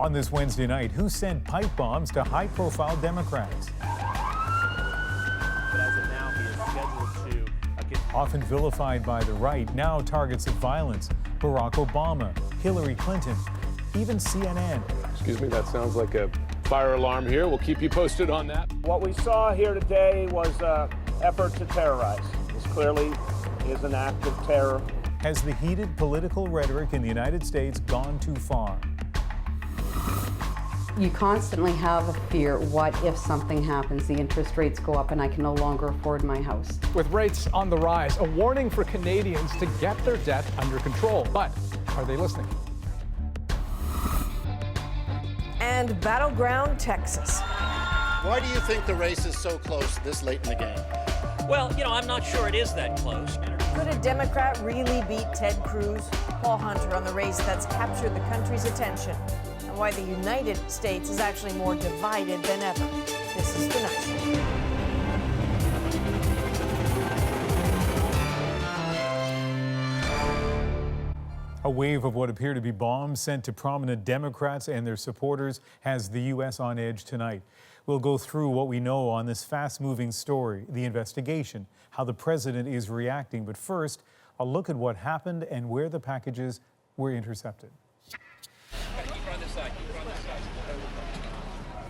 On this Wednesday night, who sent pipe bombs to high-profile Democrats? But as of now, he is scheduled to... Often vilified by the right, now targets of violence. Barack Obama, Hillary Clinton, even CNN. Excuse me, that sounds like a fire alarm here. We'll keep you posted on that. What we saw here today was an effort to terrorize. This clearly is an act of terror. Has the heated political rhetoric in the United States gone too far? You constantly have a fear, what if something happens, the interest rates go up and I can no longer afford my house. With rates on the rise, a warning for Canadians to get their debt under control. But are they listening? And battleground Texas. Why do you think the race is so close this late in the game? Well, I'm not sure it is that close. Could a Democrat really beat Ted Cruz? Paul Hunter on the race that's captured the country's attention and why the United States is actually more divided than ever. This is The Night Show. A wave of what appear to be bombs sent to prominent Democrats and their supporters has the U.S. on edge tonight. We'll go through what we know on this fast-moving story, the investigation, how the president is reacting. But first, a look at what happened and where the packages were intercepted.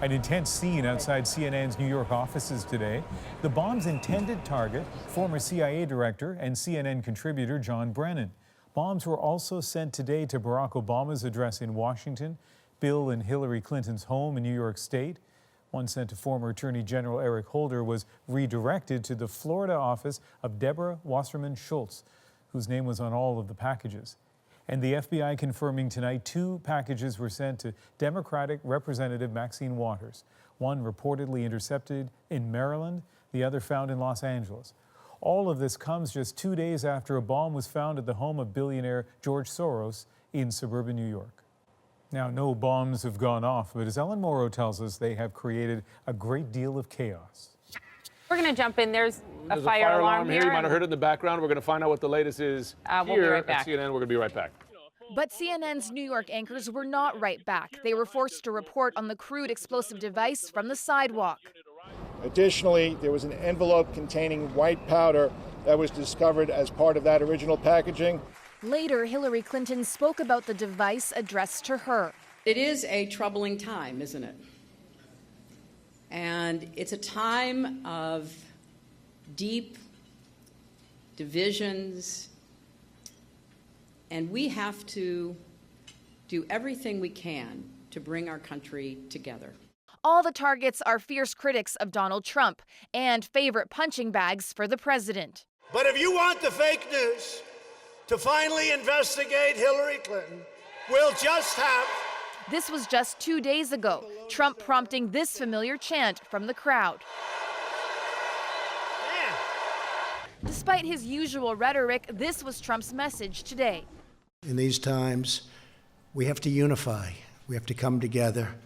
An intense scene outside CNN's New York offices today. The bomb's intended target, former CIA director and CNN contributor John Brennan. Bombs were also sent today to Barack Obama's address in Washington, Bill and Hillary Clinton's home in New York State. One sent to former Attorney General Eric Holder was redirected to the Florida office of Deborah Wasserman Schultz, whose name was on all of the packages. And the FBI confirming tonight 2 packages were sent to Democratic Representative Maxine Waters. One reportedly intercepted in Maryland, the other found in Los Angeles. All of this comes just 2 days after a bomb was found at the home of billionaire George Soros in suburban New York. Now, no bombs have gone off, but as Ellen Morrow tells us, they have created a great deal of chaos. We're going to jump in. There's a fire alarm here. You might have heard it in the background. We're going to find out what the latest is we'll here be right back. at CNN. We're going to be right back. But CNN's New York anchors were not right back. They were forced to report on the crude explosive device from the sidewalk. Additionally, there was an envelope containing white powder that was discovered as part of that original packaging. Later, Hillary Clinton spoke about the device addressed to her. It is a troubling time, isn't it? And it's a time of deep divisions, and we have to do everything we can to bring our country together. All the targets are fierce critics of Donald Trump and favorite punching bags for the president. But if you want the fake news to finally investigate Hillary Clinton, we'll just have... This was just 2 days ago, Trump prompting this familiar chant from the crowd. Yeah. Despite his usual rhetoric, this was Trump's message today. In these times, we have to unify. We have to come together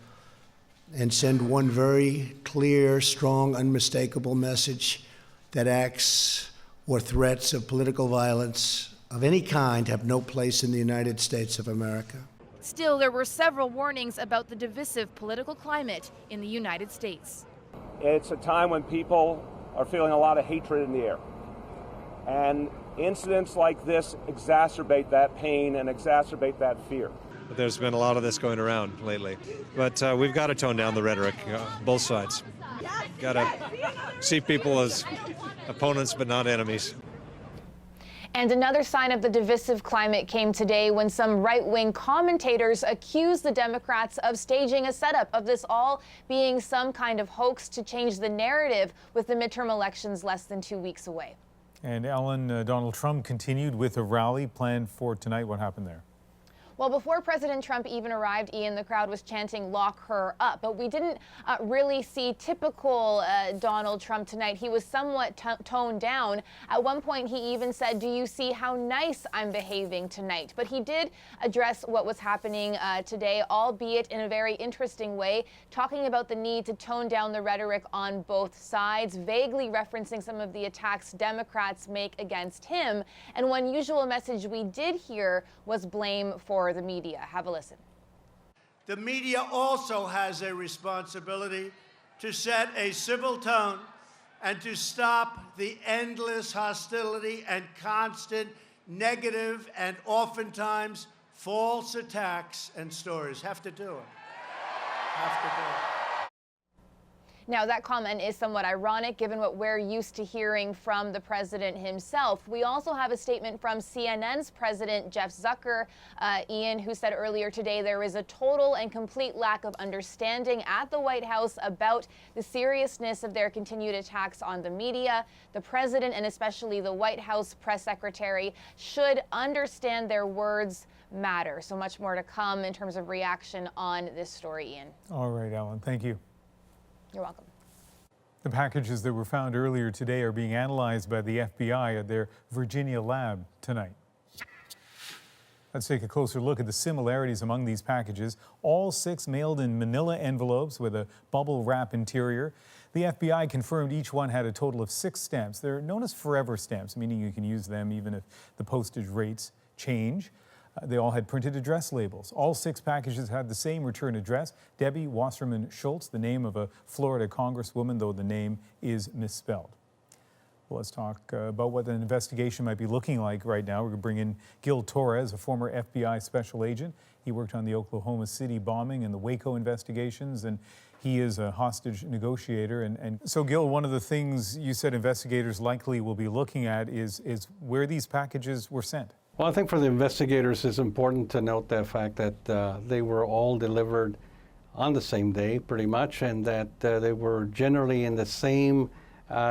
and send one very clear, strong, unmistakable message that acts or threats of political violence of any kind have no place in the United States of America. Still, there were several warnings about the divisive political climate in the United States. It's a time when people are feeling a lot of hatred in the air. And incidents like this exacerbate that pain and exacerbate that fear. There's been a lot of this going around lately, but we've got to tone down the rhetoric, both sides. Got to see people as opponents but not enemies. And another sign of the divisive climate came today when some right-wing commentators accused the Democrats of staging a setup of this all being some kind of hoax to change the narrative with the midterm elections less than 2 weeks away. And Ellen, Donald Trump continued with a rally planned for tonight. What happened there? Well, before President Trump even arrived, Ian, the crowd was chanting, "Lock her up." But we didn't really see typical Donald Trump tonight. He was somewhat toned down. At one point, he even said, "Do you see how nice I'm behaving tonight?" But he did address what was happening today, albeit in a very interesting way, talking about the need to tone down the rhetoric on both sides, vaguely referencing some of the attacks Democrats make against him. And one usual message we did hear was blame for the media. Have a listen. the media also has a responsibility to set a civil tone and to stop the endless hostility and constant negative and oftentimes false attacks and stories. Have to do it. Have to do it. Now, that comment is somewhat ironic given what we're used to hearing from the president himself. We also have a statement from CNN's president, Jeff Zucker, Ian, who said earlier today there is a total and complete lack of understanding at the White House about the seriousness of their continued attacks on the media. The president, and especially the White House press secretary, should understand their words matter. So much more to come in terms of reaction on this story, Ian. All right, Ellen, thank you. You're welcome. The packages that were found earlier today are being analyzed by the FBI at their Virginia lab tonight. Let's take a closer look at the similarities among these packages. All 6 mailed in manila envelopes with a bubble wrap interior. The FBI confirmed each one had a total of 6 stamps. They're known as forever stamps, meaning you can use them even if the postage rates change. They all had printed address labels. All 6 packages had the same return address, Debbie Wasserman Schultz, the name of a Florida congresswoman, though the name is misspelled. Well, let's talk about what an investigation might be looking like right now. We're going to bring in Gil Torres, a former FBI special agent. He worked on the Oklahoma City bombing and the Waco investigations, and he is a hostage negotiator. And so, Gil, one of the things you said investigators likely will be looking at is where these packages were sent. Well, I think for the investigators it's important to note the fact that they were all delivered on the same day, pretty much, and that they were generally in the same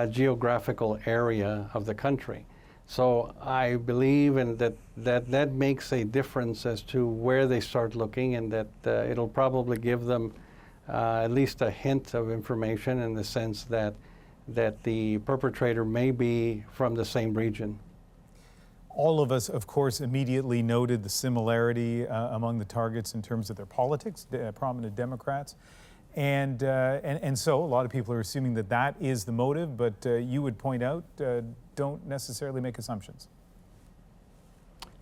geographical area of the country. So I believe that makes a difference as to where they start looking, and that it'll probably give them at least a hint of information in the sense that the perpetrator may be from the same region. All of us, of course, immediately noted the similarity among the targets in terms of their politics, prominent Democrats. And so a lot of people are assuming that that is the motive, but you would point out, don't necessarily make assumptions.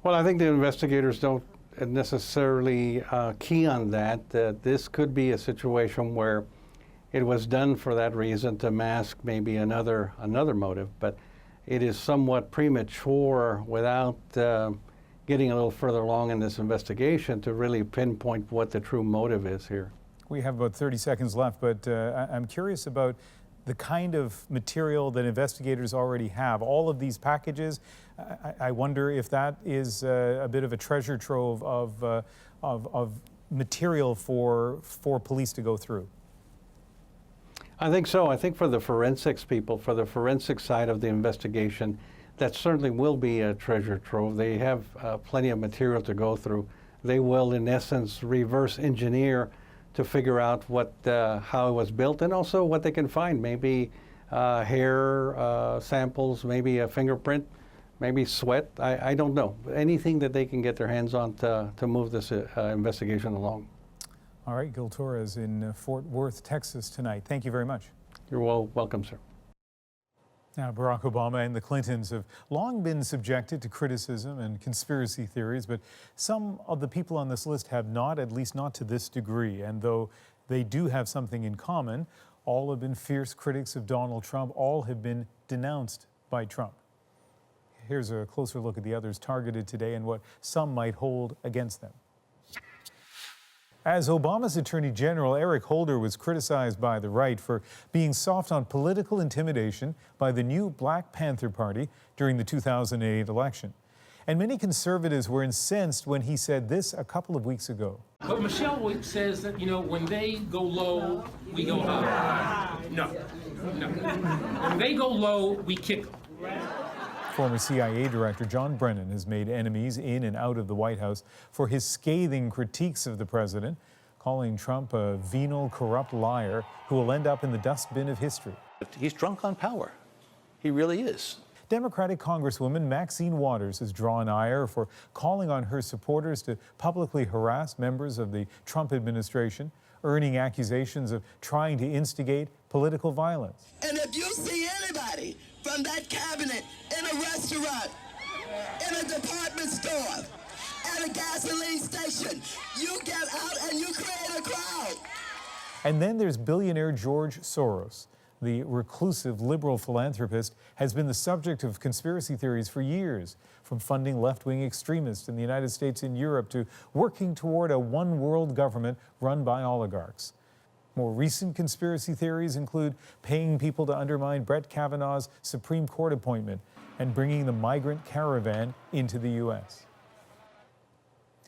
Well, I think the investigators don't necessarily key on that. This could be a situation where it was done for that reason, to mask maybe another motive, but it is somewhat premature without getting a little further along in this investigation to really pinpoint what the true motive is here. We have about 30 seconds left, but I'm curious about the kind of material that investigators already have. All of these packages, I wonder if that is a bit of a treasure trove of material for police to go through. I think so. I think for the forensics people, for the forensic side of the investigation, that certainly will be a treasure trove. They have plenty of material to go through. They will, in essence, reverse engineer to figure out how it was built, and also what they can find. Maybe hair samples, maybe a fingerprint, maybe sweat. I don't know. Anything that they can get their hands on to move this investigation along. All right, Gil Torres in Fort Worth, Texas tonight. Thank you very much. You're welcome, sir. Now, Barack Obama and the Clintons have long been subjected to criticism and conspiracy theories, but some of the people on this list have not, at least not to this degree. And though they do have something in common, all have been fierce critics of Donald Trump. All have been denounced by Trump. Here's a closer look at the others targeted today and what some might hold against them. As Obama's Attorney General, Eric Holder was criticized by the right for being soft on political intimidation by the new Black Panther Party during the 2008 election. And many conservatives were incensed when he said this a couple of weeks ago. But Michelle says that, when they go low, we go high. No. When they go low, we kick them. Former CIA Director John Brennan has made enemies in and out of the White House for his scathing critiques of the president, calling Trump a venal, corrupt liar who will end up in the dustbin of history. He's drunk on power. He really is. Democratic Congresswoman Maxine Waters has drawn ire for calling on her supporters to publicly harass members of the Trump administration, earning accusations of trying to instigate political violence. And if you see anybody from that cabinet in a restaurant, in a department store, at a gasoline station. You get out and you create a crowd. And then there's billionaire George Soros. The reclusive liberal philanthropist has been the subject of conspiracy theories for years, from funding left-wing extremists in the United States and Europe to working toward a one-world government run by oligarchs. More recent conspiracy theories include paying people to undermine Brett Kavanaugh's Supreme Court appointment and bringing the migrant caravan into the U.S.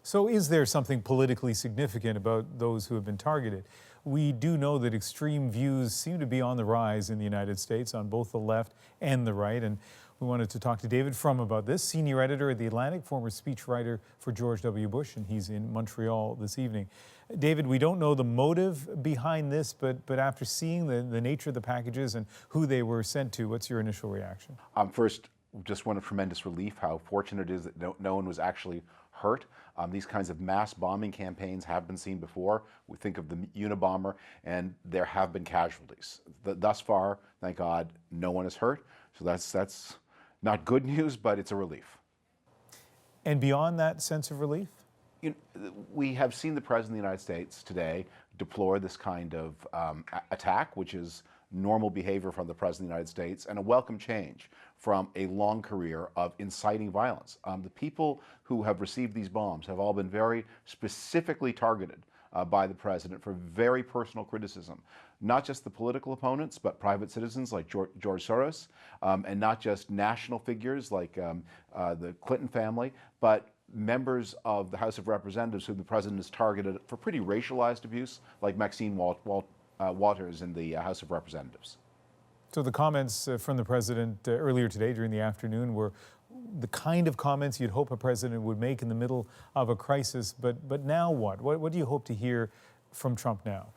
So is there something politically significant about those who have been targeted? We do know that extreme views seem to be on the rise in the United States on both the left and the right. And we wanted to talk to David Frum about this, senior editor at The Atlantic, former speechwriter for George W. Bush, and he's in Montreal this evening. David, we don't know the motive behind this, but after seeing the nature of the packages and who they were sent to, what's your initial reaction? First, just one of tremendous relief, how fortunate it is that no one was actually hurt. These kinds of mass bombing campaigns have been seen before. We think of the Unabomber, and there have been casualties. Thus far, thank God, no one is hurt. So that's not good news, but it's a relief. And beyond that sense of relief? We have seen the President of the United States today deplore this kind of attack, which is normal behavior from the President of the United States, and a welcome change from a long career of inciting violence. The people who have received these bombs have all been very specifically targeted by the President for very personal criticism. Not just the political opponents, but private citizens like George Soros, and not just national figures like the Clinton family, but members of the House of Representatives who the President has targeted for pretty racialized abuse, like Maxine Waters in the House of Representatives. So the comments from the President earlier today during the afternoon were the kind of comments you'd hope a president would make in the middle of a crisis, but now what? What do you hope to hear from Trump now?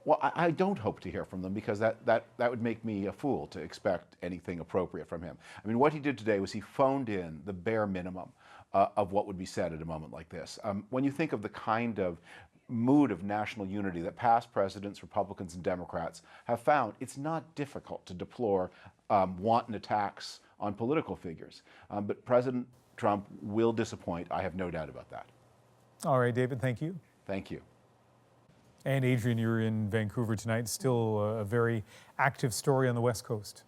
Well, I don't hope to hear from them, because that would make me a fool to expect anything appropriate from him. I mean, what he did today was he phoned in the bare minimum of what would be said at a moment like this. When you think of the kind of mood of national unity that past presidents, Republicans and Democrats, have found, it's not difficult to deplore wanton attacks on political figures. But President Trump will disappoint. I have no doubt about that. All right, David, thank you. Thank you. And Adrian, you're in Vancouver tonight. Still a very active story on the West Coast.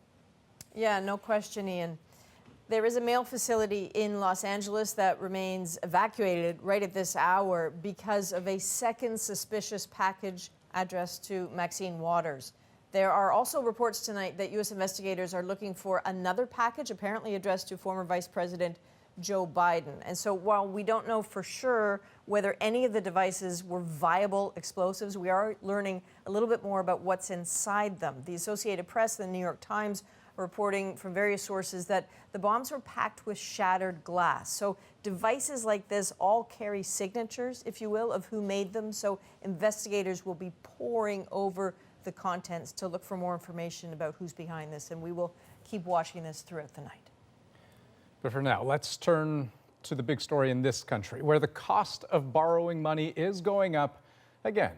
Yeah, no question, Ian. There is a mail facility in Los Angeles that remains evacuated right at this hour because of a second suspicious package addressed to Maxine Waters. There are also reports tonight that U.S. investigators are looking for another package apparently addressed to former Vice President Joe Biden. And so while we don't know for sure whether any of the devices were viable explosives, we are learning a little bit more about what's inside them. The Associated Press and the New York Times are reporting from various sources that the bombs were packed with shattered glass. So devices like this all carry signatures, if you will, of who made them. So investigators will be poring over the contents to look for more information about who's behind this, and we will keep watching this throughout the night. But for now, let's turn to the big story in this country, where the cost of borrowing money is going up again.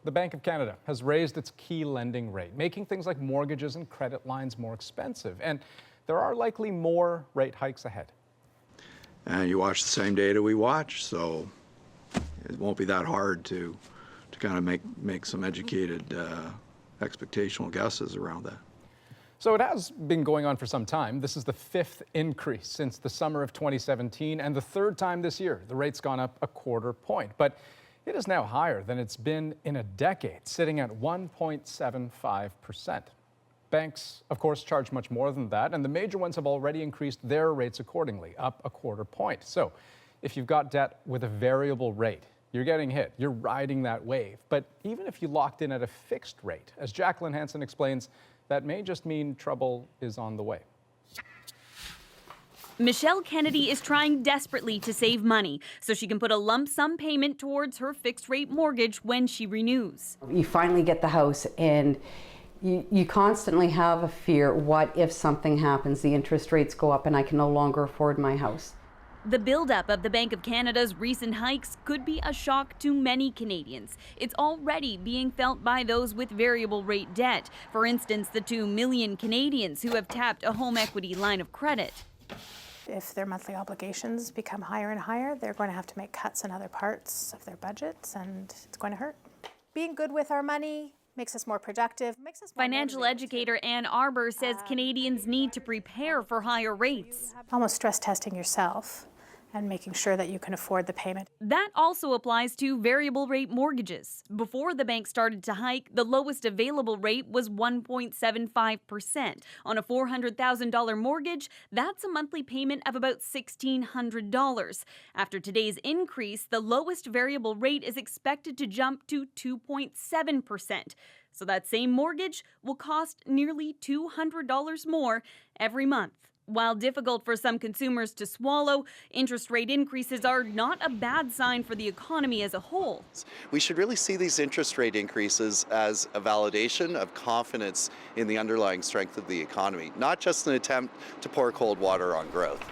The Bank of Canada has raised its key lending rate, making things like mortgages and credit lines more expensive. And there are likely more rate hikes ahead. And you watch the same data we watch, so it won't be that hard to kind of make some educated expectational guesses around that. So it has been going on for some time. This is the 5th increase since the summer of 2017, and the 3rd time this year. The rate's gone up a quarter point, but it is now higher than it's been in a decade, sitting at 1.75%. Banks, of course, charge much more than that, and the major ones have already increased their rates accordingly, up a quarter point. So if you've got debt with a variable rate, you're getting hit. You're riding that wave. But even if you locked in at a fixed rate, as Jacqueline Hansen explains, that may just mean trouble is on the way. Michelle Kennedy is trying desperately to save money so she can put a lump sum payment towards her fixed rate mortgage when she renews. You finally get the house and you constantly have a fear, what if something happens, the interest rates go up and I can no longer afford my house. The buildup of the Bank of Canada's recent hikes could be a shock to many Canadians. It's already being felt by those with variable rate debt. For instance, the 2 million Canadians who have tapped a home equity line of credit. If their monthly obligations become higher and higher, they're going to have to make cuts in other parts of their budgets, and it's going to hurt. Being good with our money makes us more productive, makes us more Financial educator Ann Arbor says Canadians need to prepare for higher rates. almost stress testing yourself and making sure that you can afford the payment. That also applies to variable rate mortgages. Before the bank started to hike, the lowest available rate was 1.75%. On a $400,000 mortgage, that's a monthly payment of about $1,600. After today's increase, the lowest variable rate is expected to jump to 2.7%. So that same mortgage will cost nearly $200 more every month. While difficult for some consumers to swallow, interest rate increases are not a bad sign for the economy as a whole. We should really see these interest rate increases as a validation of confidence in the underlying strength of the economy, not just an attempt to pour cold water on growth.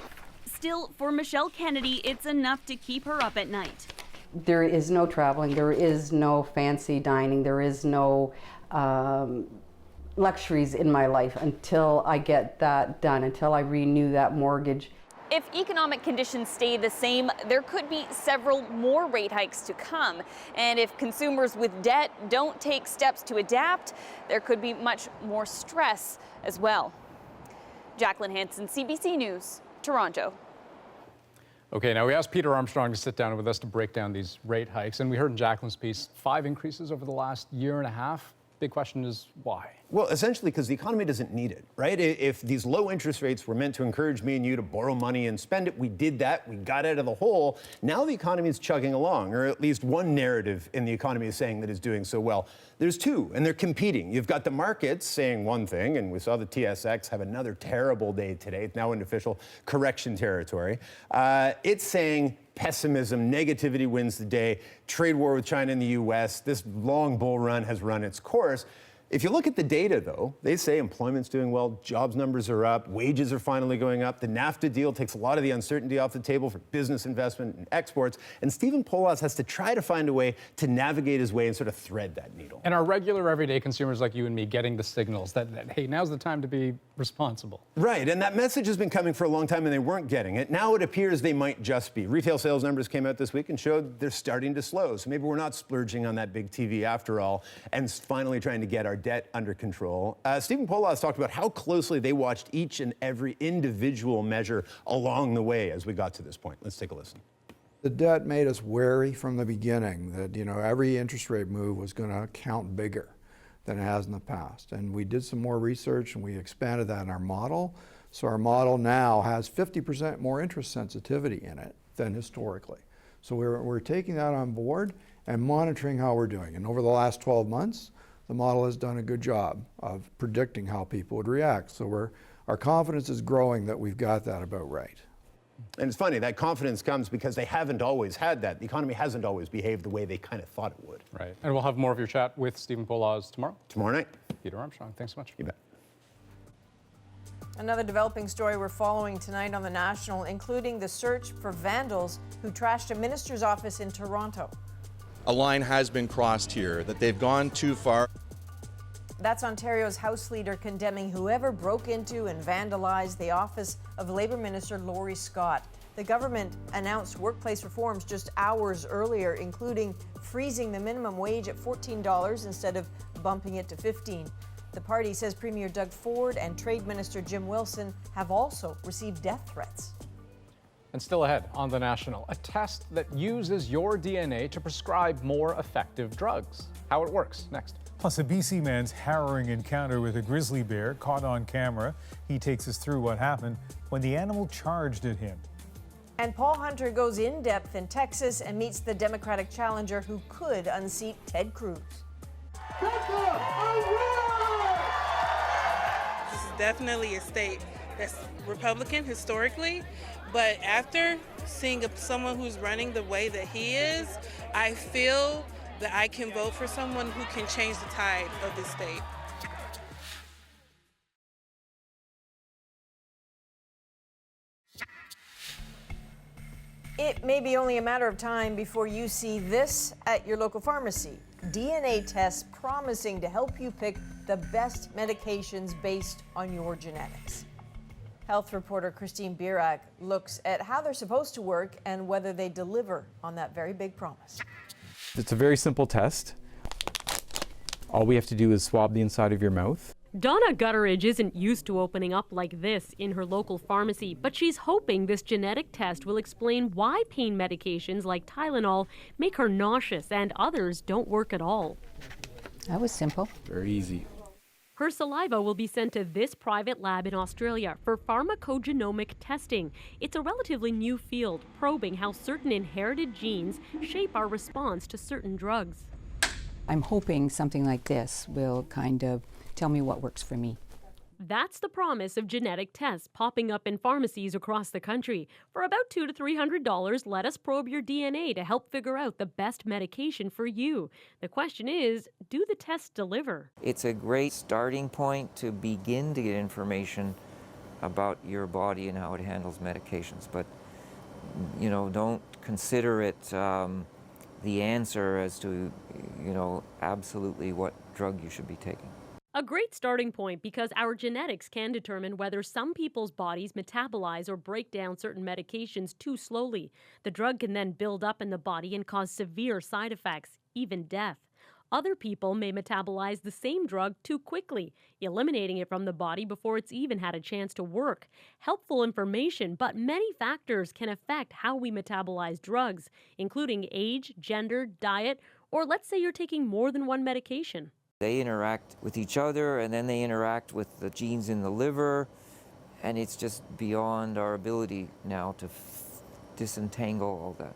Still, for Michelle Kennedy, it's enough to keep her up at night. There is no traveling, there is no fancy dining, there is no luxuries in my life until I get that done, until I renew that mortgage. If economic conditions stay the same, there could be several more rate hikes to come. And if consumers with debt don't take steps to adapt, there could be much more stress as well. Jacqueline Hansen, CBC News, Toronto. Okay, now we asked Peter Armstrong to sit down with us to break down these rate hikes, and we heard in Jacqueline's piece 5 increases over the last year and a half. Big question is why? Well, essentially because the economy doesn't need it, right? If these low interest rates were meant to encourage me and you to borrow money and spend it, we did that, we got out of the hole. Now the economy is chugging along, or at least one narrative in the economy is saying that it's doing so well. There's two, and they're competing. You've got the markets saying one thing, and we saw the TSX have another terrible day today. It's now in official correction territory. It's saying pessimism, negativity wins the day, trade war with China and the US, this long bull run has run its course. If you look at the data, though, they say employment's doing well, jobs numbers are up, wages are finally going up. The NAFTA deal takes a lot of the uncertainty off the table for business investment and exports. And Stephen Poloz has to try to find a way to navigate his way and sort of thread that needle. And are regular, everyday consumers like you and me getting the signals that hey, now's the time to be responsible? Right, and that message has been coming for a long time and they weren't getting it. Now it appears they might just be. Retail sales numbers came out this week and showed they're starting to slow. So maybe we're not splurging on that big TV after all and finally trying to get our debt under control. Stephen Poloz talked about how closely they watched each and every individual measure along the way as we got to this point. Let's take a listen. The debt made us wary from the beginning that, every interest rate move was going to count bigger than it has in the past. And we did some more research and we expanded that in our model. So our model now has 50% more interest sensitivity in it than historically. So we're taking that on board and monitoring how we're doing. And over the last 12 months, the model has done a good job of predicting how people would react. So our confidence is growing that we've got that about right. And it's funny, that confidence comes because they haven't always had that. The economy hasn't always behaved the way they kind of thought it would. Right. And we'll have more of your chat with Stephen Poloz tomorrow. Tomorrow night. Peter Armstrong, thanks so much. You bet. Another developing story we're following tonight on The National, including the search for vandals who trashed a minister's office in Toronto. A line has been crossed here, that they've gone too far. That's Ontario's House Leader condemning whoever broke into and vandalized the office of Labour Minister Laurie Scott. The government announced workplace reforms just hours earlier, including freezing the minimum wage at $14 instead of bumping it to $15. The party says Premier Doug Ford and Trade Minister Jim Wilson have also received death threats. And still ahead on The National, a test that uses your DNA to prescribe more effective drugs. How it works, next. Plus, a BC man's harrowing encounter with a grizzly bear caught on camera. He takes us through what happened when the animal charged at him. And Paul Hunter goes in depth in Texas and meets the Democratic challenger who could unseat Ted Cruz. This is definitely a state that's Republican historically, but after seeing someone who's running the way that he is, I feel that I can vote for someone who can change the tide of this state. It may be only a matter of time before you see this at your local pharmacy. DNA tests promising to help you pick the best medications based on your genetics. Health reporter Christine Birak looks at how they're supposed to work and whether they deliver on that very big promise. It's a very simple test. All we have to do is swab the inside of your mouth. Donna Gutteridge isn't used to opening up like this in her local pharmacy, but she's hoping this genetic test will explain why pain medications like Tylenol make her nauseous and others don't work at all. That was simple. Very easy. Her saliva will be sent to this private lab in Australia for pharmacogenomic testing. It's a relatively new field, probing how certain inherited genes shape our response to certain drugs. I'm hoping something like this will kind of tell me what works for me. That's the promise of genetic tests popping up in pharmacies across the country. For about $200 to $300, let us probe your DNA to help figure out the best medication for you. The question is, do the tests deliver? It's a great starting point to begin to get information about your body and how it handles medications. But, you know, don't consider it the answer as to, you know, absolutely what drug you should be taking. A great starting point because our genetics can determine whether some people's bodies metabolize or break down certain medications too slowly. The drug can then build up in the body and cause severe side effects, even death. Other people may metabolize the same drug too quickly, eliminating it from the body before it's even had a chance to work. Helpful information, but many factors can affect how we metabolize drugs, including age, gender, diet, or let's say you're taking more than one medication. They interact with each other, and then they interact with the genes in the liver, and it's just beyond our ability now to disentangle all that.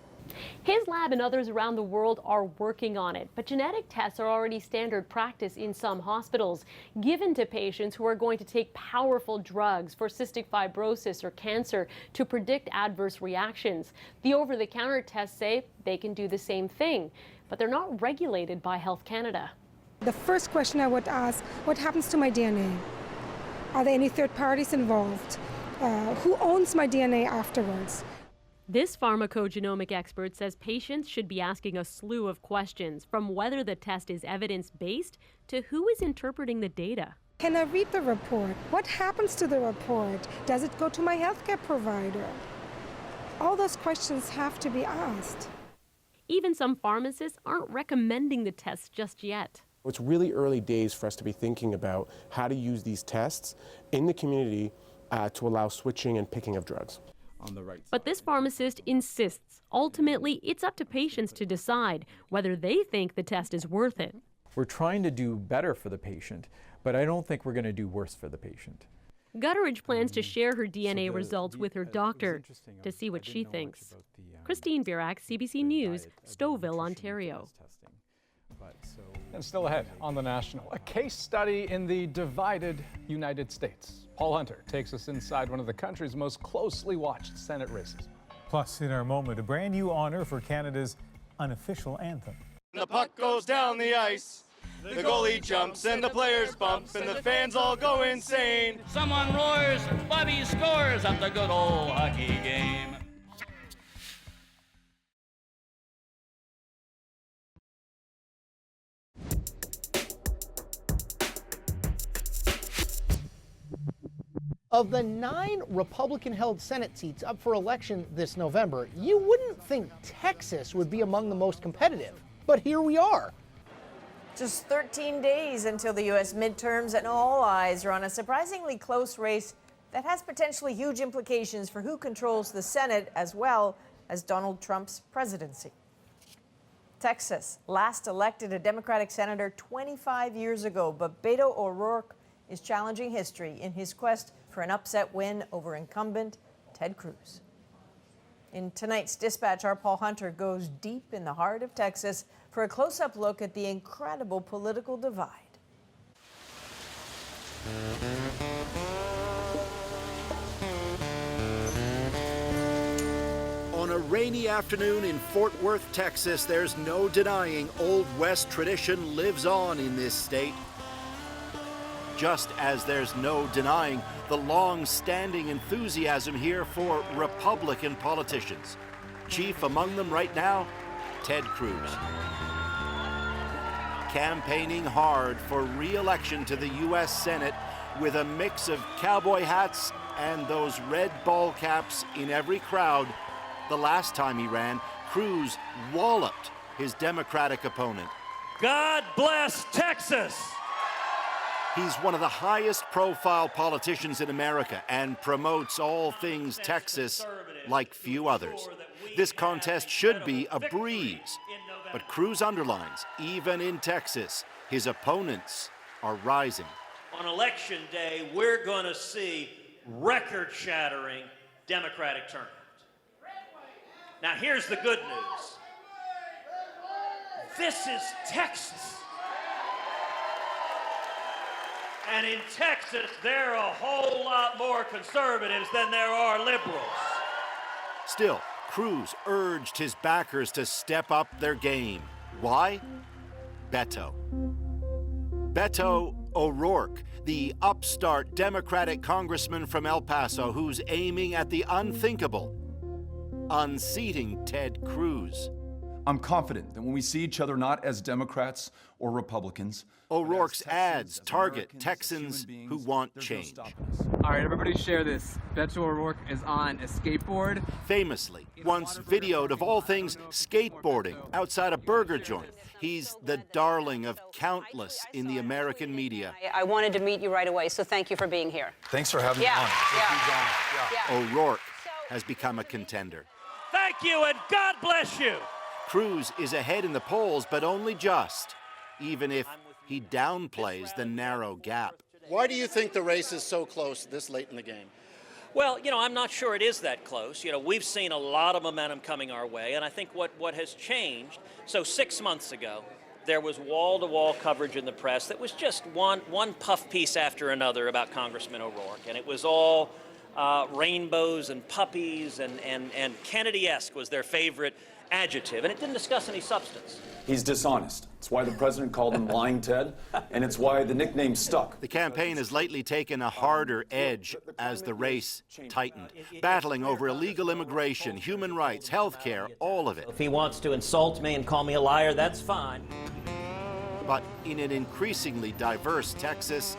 His lab and others around the world are working on it, but genetic tests are already standard practice in some hospitals, given to patients who are going to take powerful drugs for cystic fibrosis or cancer to predict adverse reactions. The over-the-counter tests say they can do the same thing, but they're not regulated by Health Canada. The first question I would ask, what happens to my DNA? Are there any third parties involved? Who owns my DNA afterwards? This pharmacogenomic expert says patients should be asking a slew of questions, from whether the test is evidence-based to who is interpreting the data. Can I read the report? What happens to the report? Does it go to my healthcare provider? All those questions have to be asked. Even some pharmacists aren't recommending the tests just yet. It's really early days for us to be thinking about how to use these tests in the community to allow switching and picking of drugs. But this pharmacist insists ultimately it's up to patients to decide whether they think the test is worth it. We're trying to do better for the patient, but I don't think we're going to do worse for the patient. Gutteridge plans to share her DNA results with her doctor to see what she thinks. Christine Birak, CBC News, Stouffville, Ontario. And still ahead on The National, a case study in the divided United States. Paul Hunter takes us inside one of the country's most closely watched Senate races. Plus, in our moment, a brand new honor for Canada's unofficial anthem. The puck goes down the ice, the goalie jumps and the players bump and the fans all go insane. Someone roars, Bobby scores at the good old hockey game. Of the 9 Republican-held Senate seats up for election this November, you wouldn't think Texas would be among the most competitive, but here we are. Just 13 days until the U.S. midterms, and all eyes are on a surprisingly close race that has potentially huge implications for who controls the Senate as well as Donald Trump's presidency. Texas last elected a Democratic senator 25 years ago, but Beto O'Rourke is challenging history in his quest for an upset win over incumbent Ted Cruz. In tonight's Dispatch, our Paul Hunter goes deep in the heart of Texas for a close-up look at the incredible political divide. On a rainy afternoon in Fort Worth, Texas, there's no denying Old West tradition lives on in this state. Just as there's no denying the long-standing enthusiasm here for Republican politicians. Chief among them right now, Ted Cruz. Campaigning hard for re-election to the U.S. Senate with a mix of cowboy hats and those red ball caps in every crowd. The last time he ran, Cruz walloped his Democratic opponent. God bless Texas! He's one of the highest profile politicians in America and promotes all things Texas like few others. This contest should be a breeze, but Cruz underlines, even in Texas, his opponents are rising. On election day, we're going to see record-shattering Democratic turnout. Now, here's the good news. This is Texas. And in Texas, there are a whole lot more conservatives than there are liberals. Still, Cruz urged his backers to step up their game. Why? Beto. Beto O'Rourke, the upstart Democratic congressman from El Paso who's aiming at the unthinkable, unseating Ted Cruz. I'm confident that when we see each other not as Democrats or Republicans, O'Rourke's ads target Texans who want change. All right, everybody share this. Beto O'Rourke is on a skateboard. Famously, once videoed of all things skateboarding outside a burger joint. He's the darling of countless in the American media. I wanted to meet you right away, so thank you for being here. Thanks for having me on. O'Rourke has become a contender. Thank you, and God bless you. Cruz is ahead in the polls, but only just, even if he downplays the narrow gap. Why do you think the race is so close this late in the game? Well, I'm not sure it is that close. We've seen a lot of momentum coming our way, and I think what has changed, so 6 months ago, there was wall-to-wall coverage in the press that was just one puff piece after another about Congressman O'Rourke, and it was all rainbows and puppies, and Kennedy-esque was their favorite adjective, and it didn't discuss any substance. He's dishonest. It's why the president called him Lying Ted, and it's why the nickname stuck. The campaign has lately taken a harder edge as the race tightened, battling over illegal immigration, human rights, health care, all of it. If he wants to insult me and call me a liar, that's fine. But in an increasingly diverse Texas,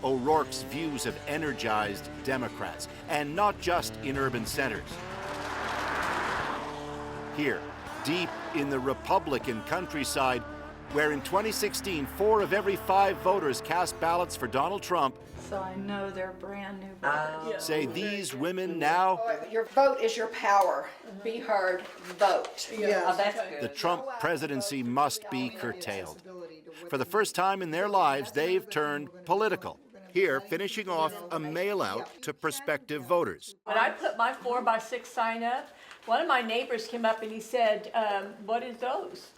O'Rourke's views have energized Democrats, and not just in urban centers. Here, deep in the Republican countryside, where in 2016, 4 of every 5 voters cast ballots for Donald Trump. So I know they're brand new voters. Say these women now, Your vote is your power. Be heard, vote. Yeah. Oh, that's good. the Trump presidency must be curtailed. For the first time in their lives, they've turned political. Here, finishing off a mail-out to prospective voters. When I put my 4x6 sign up, one of my neighbors came up and he said, what is those?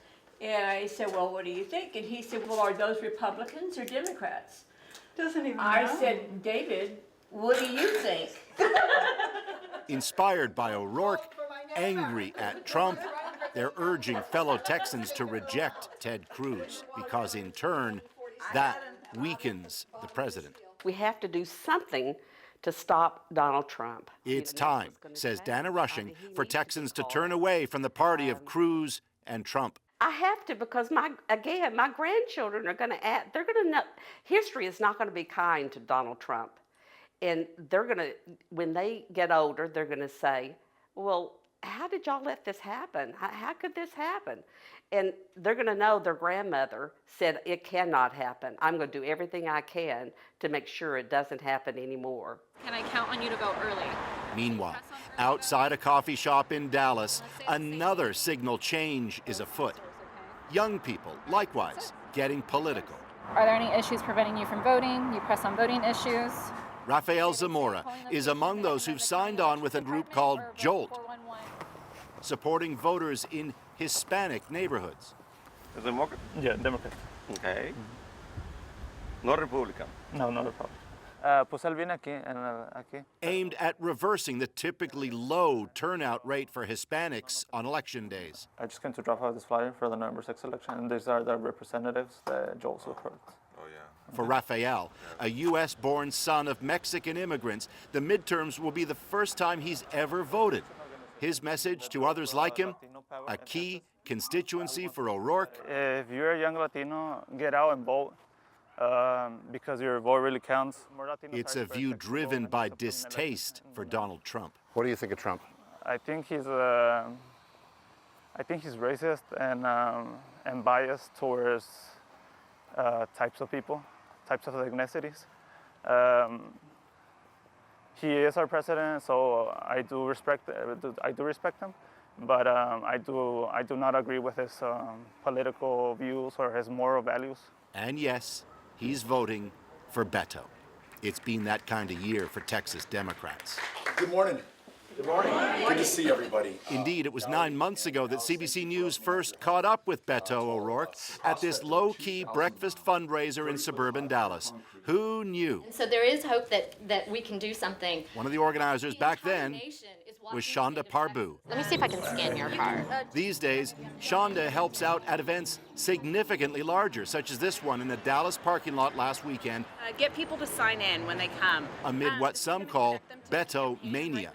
And I said, well, what do you think? And he said, well, are those Republicans or Democrats? Doesn't even know. I said, David, what do you think? Inspired by O'Rourke, angry at Trump, they're urging fellow Texans to reject Ted Cruz because in turn, that weakens the president. We have to do something to stop Donald Trump. It's time, says Dana Rushing, for Texans to turn away from the party of Cruz and Trump. I have to because my grandchildren are going to they're going to know, history is not going to be kind to Donald Trump. And they're going to, when they get older, they're going to say, well, how did y'all let this happen? How could this happen? And they're going to know their grandmother said it cannot happen. I'm going to do everything I can to make sure it doesn't happen anymore. Can I count on you to vote early? Meanwhile, outside a coffee shop in Dallas, another signal change is afoot. Young people, likewise, getting political. Are there any issues preventing you from voting? You press on voting issues? Rafael Zamora is among those who've signed on with a group called JOLT, supporting voters in Hispanic neighborhoods. Democrat? Yeah, Democrat. Okay. No Republican? No, not Republican. Pues él viene aquí. Aimed at reversing the typically low turnout rate for Hispanics on election days. I just came to drop out this flyer for the November 6th election, and these are the representatives that Joel supports. Oh, yeah. For Rafael, a U.S.-born son of Mexican immigrants, the midterms will be the first time he's ever voted. His message to others like him, a key constituency for O'Rourke. If you're a young Latino, get out and vote. because your vote really counts. It's a view driven by distaste for Donald Trump. What do you think of Trump? I think he's racist and biased towards types of people, types of ethnicities. He is our president, so I do respect him. But I do not agree with his political views or his moral values. And yes, he's voting for Beto. It's been that kind of year for Texas Democrats. Good morning. Good morning. Good to see everybody. Indeed, it was 9 months ago that CBC News first caught up with Beto O'Rourke at this low-key breakfast fundraiser in suburban Dallas. Who knew? So there is hope that we can do something. One of the organizers back then was Shonda Parbu. Let me see if I can scan your card. These days, Shonda helps out at events significantly larger, such as this one in the Dallas parking lot last weekend. Get people to sign in when they come. Amid what some call Beto mania.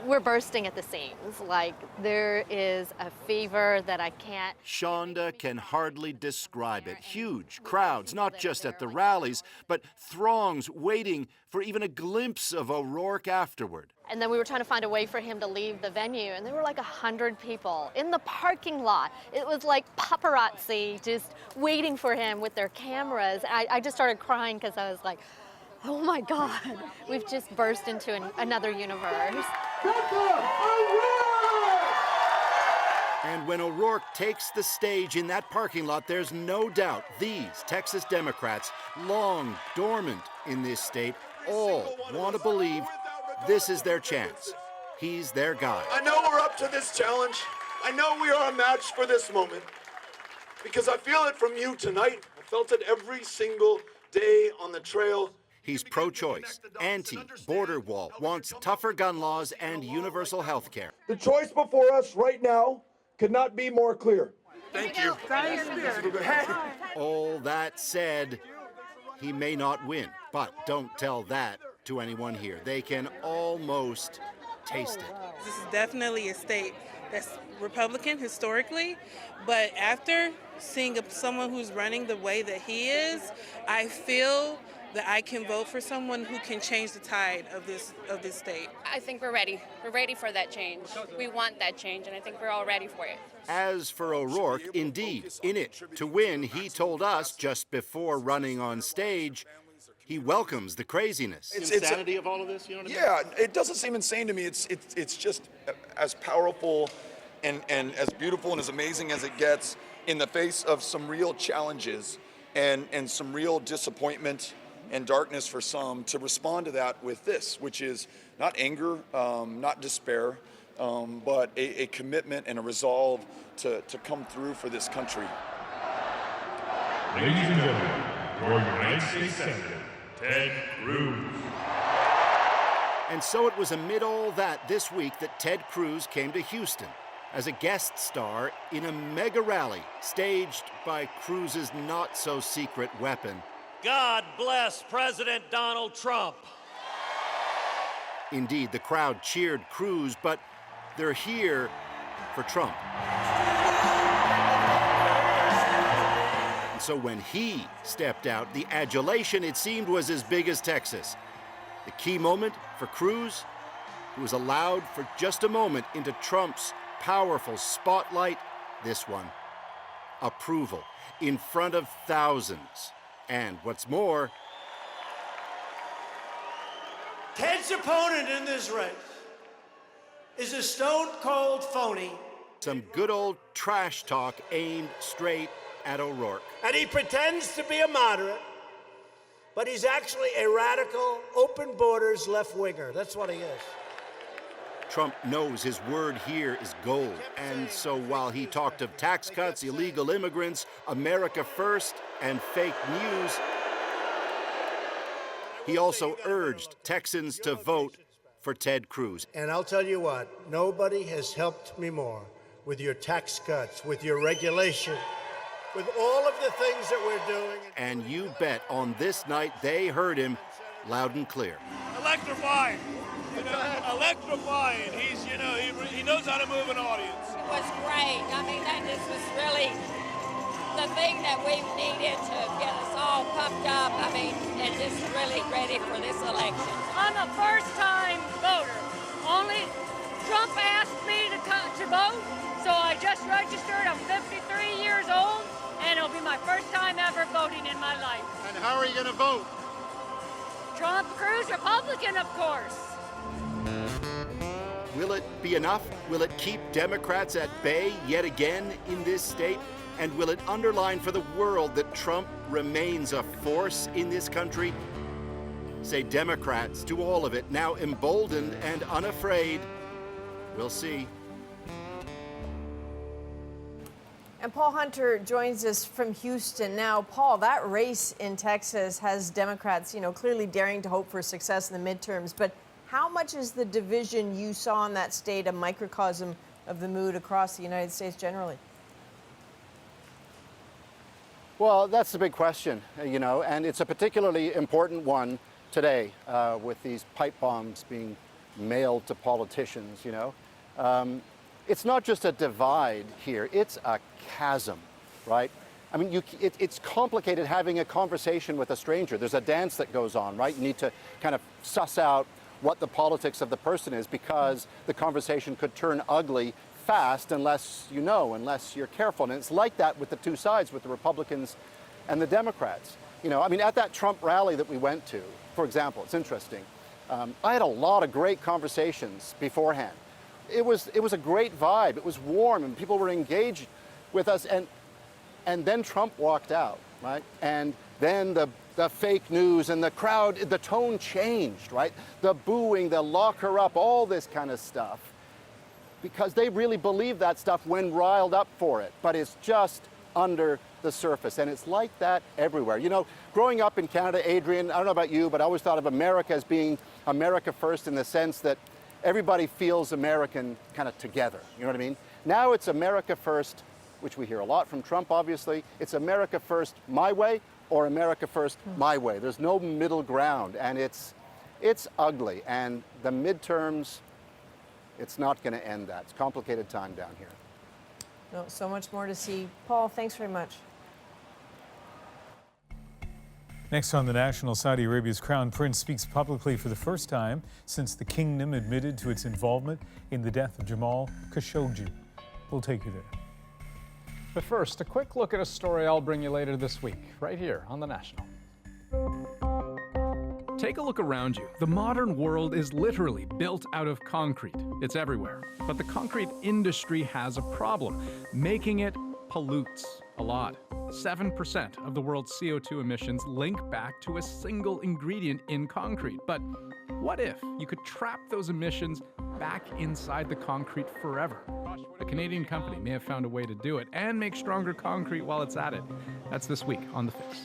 We're bursting at the seams. Like, there is a fever that I can't. Shonda can hardly describe it. Huge crowds, not just at the rallies, but throngs waiting for even a glimpse of O'Rourke afterward. And then we were trying to find a way for him to leave the venue, and there were like 100 people in the parking lot. It was like paparazzi just waiting for him with their cameras. I just started crying because I was like, oh my God, we've just burst into another universe. And when O'Rourke takes the stage in that parking lot, there's no doubt these Texas Democrats, long dormant in this state, all want to believe this is their chance. He's their guy. I know we're up to this challenge. I know we are a match for this moment. Because I feel it from you tonight. I felt it every single day on the trail. He's pro-choice, anti-border wall, wants tougher gun laws and universal health care. The choice before us right now could not be more clear. Thank you. All that said, he may not win, but don't tell that to anyone here. They can almost taste it. This is definitely a state that's Republican historically, but after seeing someone who's running the way that he is, I feel that I can vote for someone who can change the tide of this state. I think we're ready. We're ready for that change. We want that change, and I think we're all ready for it. As for O'Rourke, indeed, in it to win, he told us just before running on stage, he welcomes the craziness. It's insanity of all of this, you know what I mean? Yeah, it doesn't seem insane to me. It's just as powerful and as beautiful and as amazing as it gets in the face of some real challenges and some real disappointment and darkness for some, to respond to that with this, which is not anger, not despair, but a commitment and a resolve to come through for this country. Ladies and gentlemen, your United States Senator, Ted Cruz. And so it was amid all that this week that Ted Cruz came to Houston as a guest star in a mega rally staged by Cruz's not-so-secret weapon. God bless President Donald Trump. Indeed, the crowd cheered Cruz, but they're here for Trump. And so when he stepped out, the adulation, it seemed, was as big as Texas. The key moment for Cruz, who was allowed for just a moment into Trump's powerful spotlight, this one. Approval in front of thousands. And what's more, Ted's opponent in this race is a stone-cold phony. Some good old trash talk aimed straight at O'Rourke. And he pretends to be a moderate, but he's actually a radical, open borders left-winger. That's what he is. Trump knows his word here is gold. And so while he talked of tax cuts, illegal immigrants, America first, and fake news, he also urged Texans to vote for Ted Cruz. And I'll tell you what, nobody has helped me more with your tax cuts, with your regulation, with all of the things that we're doing. And you bet on this night they heard him loud and clear. Electrifying. Electrifying. He's, he knows how to move an audience. It was great. I mean, that just was really the thing that we've needed to get us all pumped up, and just really ready for this election. I'm a first-time voter. Only Trump asked me to vote, so I just registered. I'm 53 years old, and it'll be my first time ever voting in my life. And how are you going to vote? Trump, Cruz, Republican, of course. Will it be enough? Will it keep Democrats at bay yet again in this state? And will it underline for the world that Trump remains a force in this country? Say Democrats to all of it, now emboldened and unafraid. We'll see. And Paul Hunter joins us from Houston now. Paul, that race in Texas has Democrats, clearly daring to hope for success in the midterms. But how much is the division you saw in that state a microcosm of the mood across the United States generally? Well, that's the big question, and it's a particularly important one today with these pipe bombs being mailed to politicians, It's not just a divide here, it's a chasm, right? I mean, it's complicated having a conversation with a stranger. There's a dance that goes on, right? You need to kind of suss out what the politics of the person is because the conversation could turn ugly fast unless you're careful. And it's like that with the two sides, with the Republicans and the Democrats. At that Trump rally that we went to, for example, it's interesting. I had a lot of great conversations beforehand. It was a great vibe. It was warm and people were engaged with us. And then Trump walked out, right? And then the fake news and the crowd, the tone changed, right? The booing, the lock her up, all this kind of stuff. Because they really believe that stuff when riled up for it. But it's just under the surface. And it's like that everywhere. Growing up in Canada, Adrian, I don't know about you, but I always thought of America as being America first in the sense that everybody feels American kind of together. You know what I mean? Now it's America first, which we hear a lot from Trump, obviously. It's America first my way or America first my way. There's no middle ground, and it's ugly. And the midterms, it's not going to end that. It's a complicated time down here. No, so much more to see. Paul, thanks very much. Next on The National, Saudi Arabia's Crown Prince speaks publicly for the first time since the kingdom admitted to its involvement in the death of Jamal Khashoggi. We'll take you there. But first, a quick look at a story I'll bring you later this week, right here on The National. Take a look around you. The modern world is literally built out of concrete. It's everywhere. But the concrete industry has a problem. Making it pollutes a lot. 7% of the world's CO2 emissions link back to a single ingredient in concrete. But what if you could trap those emissions back inside the concrete forever? A Canadian company may have found a way to do it and make stronger concrete while it's at it. That's this week on The Fix.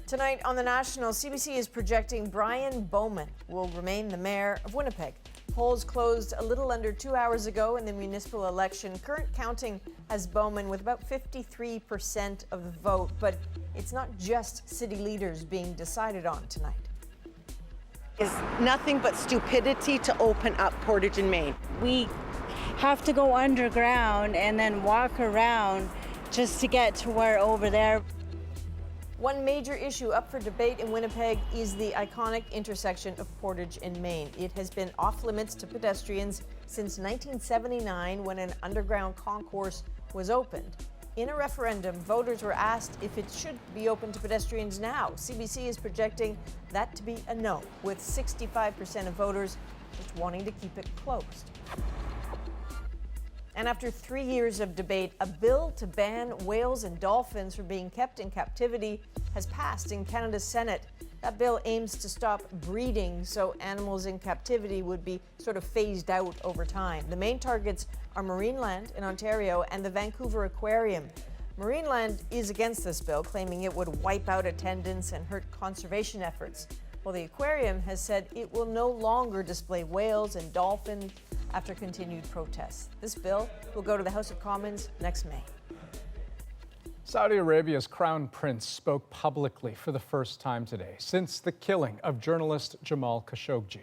Tonight on The National, CBC is projecting Brian Bowman will remain the mayor of Winnipeg. Polls closed a little under 2 hours ago in the municipal election. Current counting has Bowman with about 53% of the vote, but it's not just city leaders being decided on tonight. It's nothing but stupidity to open up Portage and Main. We have to go underground and then walk around just to get to where over there. One major issue up for debate in Winnipeg is the iconic intersection of Portage and Main. It has been off limits to pedestrians since 1979 when an underground concourse was opened. In a referendum, voters were asked if it should be open to pedestrians now. CBC is projecting that to be a no, with 65% of voters just wanting to keep it closed. And after 3 years of debate, a bill to ban whales and dolphins from being kept in captivity has passed in Canada's Senate. That bill aims to stop breeding so animals in captivity would be sort of phased out over time. The main targets are Marineland in Ontario and the Vancouver Aquarium. Marineland is against this bill, claiming it would wipe out attendance and hurt conservation efforts. Well, the aquarium has said it will no longer display whales and dolphins after continued protests. This bill will go to the House of Commons next May. Saudi Arabia's crown prince spoke publicly for the first time today since the killing of journalist Jamal Khashoggi.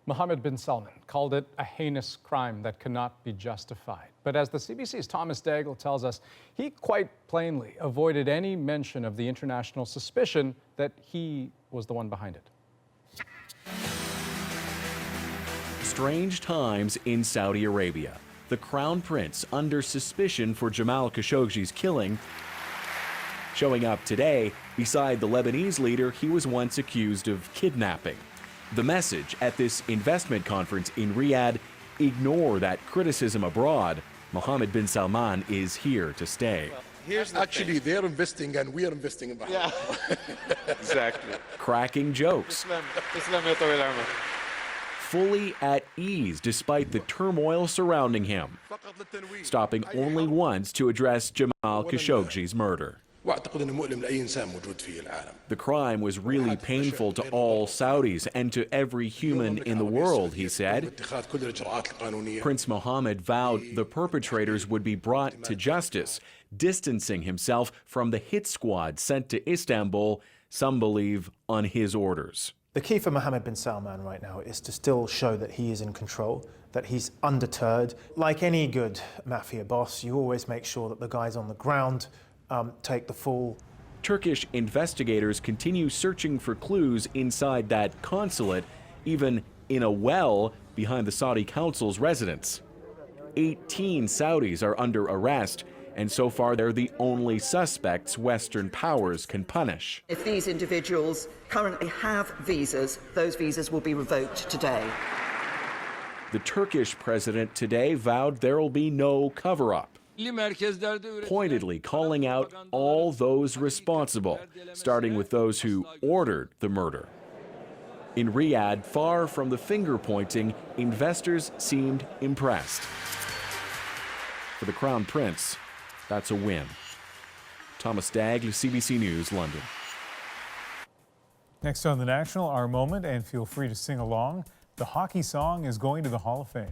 Mohammed bin Salman called it a heinous crime that cannot be justified. But as the CBC's Thomas Daigle tells us, he quite plainly avoided any mention of the international suspicion that he was the one behind it. Strange times in Saudi Arabia. The crown prince under suspicion for Jamal Khashoggi's killing, showing up today beside the Lebanese leader he was once accused of kidnapping. The message at this investment conference in Riyadh: ignore that criticism abroad. Mohammed bin Salman is here to stay. Actually, they're investing and we are investing in Bahrain. Yeah. Exactly. Cracking jokes. Fully at ease despite the turmoil surrounding him, stopping only once to address Jamal Khashoggi's murder. The crime was really painful to all Saudis and to every human in the world, he said. Prince Mohammed vowed the perpetrators would be brought to justice, distancing himself from the hit squad sent to Istanbul, some believe on his orders. The key for Mohammed bin Salman right now is to still show that he is in control, that he's undeterred. Like any good mafia boss, you always make sure that the guys on the ground take the fall. Turkish investigators continue searching for clues inside that consulate, even in a well behind the Saudi consul's residence. 18 Saudis are under arrest, and so far they're the only suspects Western powers can punish. If these individuals currently have visas, those visas will be revoked today. The Turkish president today vowed there will be no cover-up, pointedly calling out all those responsible, starting with those who ordered the murder. In Riyadh, far from the finger-pointing, investors seemed impressed. For the Crown Prince, that's a win. Thomas Daigle, CBC News, London. Next on The National, our moment, and feel free to sing along. The hockey song is going to the Hall of Fame.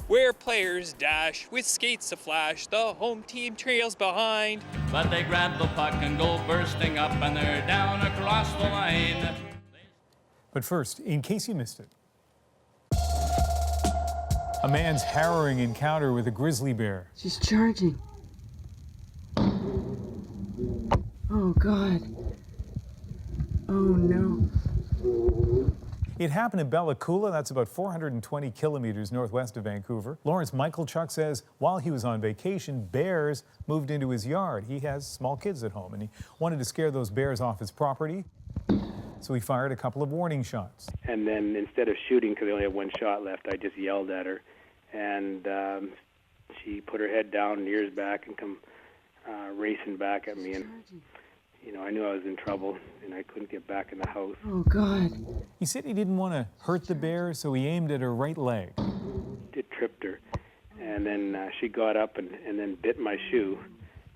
Where players dash with skates aflash, the home team trails behind. But they grab the puck and go bursting up, and they're down across the line. But first, in case you missed it, a man's harrowing encounter with a grizzly bear. She's charging. Oh, God. Oh, no. It happened in Bella Coola, that's about 420 kilometers northwest of Vancouver. Lawrence Michaelchuk says while he was on vacation, bears moved into his yard. He has small kids at home, and he wanted to scare those bears off his property, so he fired a couple of warning shots. And then instead of shooting, because they only had one shot left, I just yelled at her, and she put her head down and ears back and come racing back at me. And you know, I knew I was in trouble, and I couldn't get back in the house. Oh, God. He said he didn't want to hurt the bear, so he aimed at her right leg. It tripped her, and then she got up and then bit my shoe,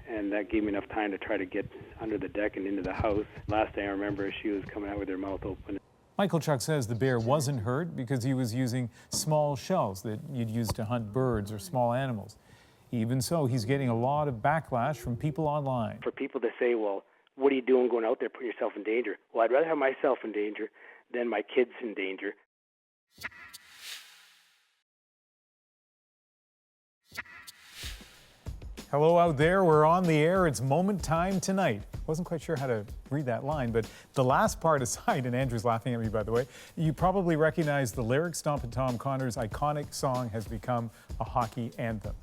and that gave me enough time to try to get under the deck and into the house. Last thing I remember, she was coming out with her mouth open. Michaelchuk says the bear wasn't hurt because he was using small shells that you'd use to hunt birds or small animals. Even so, he's getting a lot of backlash from people online. For people to say, well, what are you doing going out there putting yourself in danger? Well, I'd rather have myself in danger than my kids in danger. Hello out there, we're on the air. It's moment time tonight. Wasn't quite sure how to read that line, but the last part aside, and Andrew's laughing at me, by the way, you probably recognize the lyrics. Stompin' Tom Connor's iconic song has become a hockey anthem.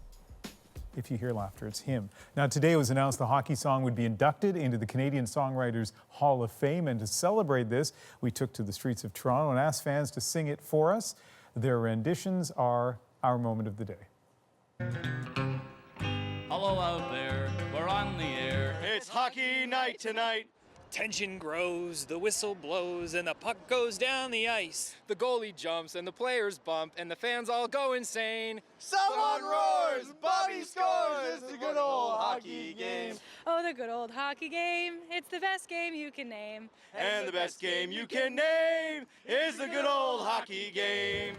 If you hear laughter, it's him. Now, today it was announced the hockey song would be inducted into the Canadian Songwriters Hall of Fame, and to celebrate this, we took to the streets of Toronto and asked fans to sing it for us. Their renditions are our moment of the day. Hello out there, we're on the air. It's hockey night tonight. Tension grows, the whistle blows, and the puck goes down the ice. The goalie jumps, and the players bump, and the fans all go insane. Someone roars, Bobby scores, it's a good old hockey game. Oh, the good old hockey game, it's the best game you can name. And the best game you can name is the good old hockey game.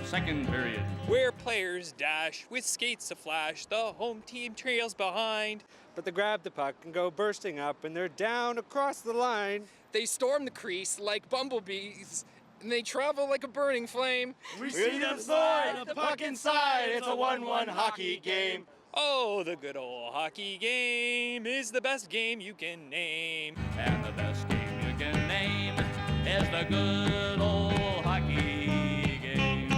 Second period. Where players dash with skates a flash. The home team trails behind. But they grab the puck and go bursting up, and they're down across the line. They storm the crease like bumblebees, and they travel like a burning flame. We see them slide, the puck inside. It's a 1-1 hockey game. Oh, the good old hockey game is the best game you can name. And the best game you can name is the good old hockey game.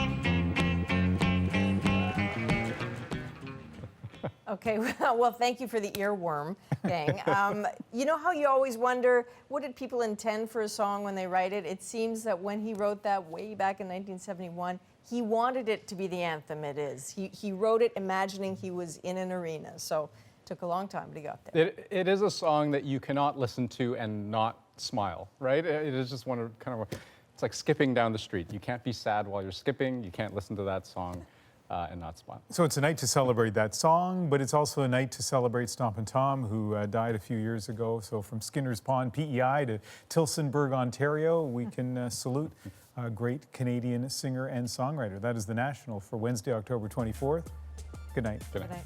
Okay, well, thank you for the earworm, gang. You know how you always wonder, what did people intend for a song when they write it? It seems that when he wrote that way back in 1971, he wanted it to be the anthem it is. He wrote it imagining he was in an arena, so it took a long time, but he got there. It is a song that you cannot listen to and not smile, right? It is just one of kind of, it's like skipping down the street. You can't be sad while you're skipping. You can't listen to that song and not smile. So it's a night to celebrate that song, but it's also a night to celebrate Stompin' Tom, who died a few years ago. So from Skinner's Pond, PEI, to Tillsonburg, Ontario, we can salute a great Canadian singer and songwriter. That is the National for Wednesday, October 24th. Good night. Good night.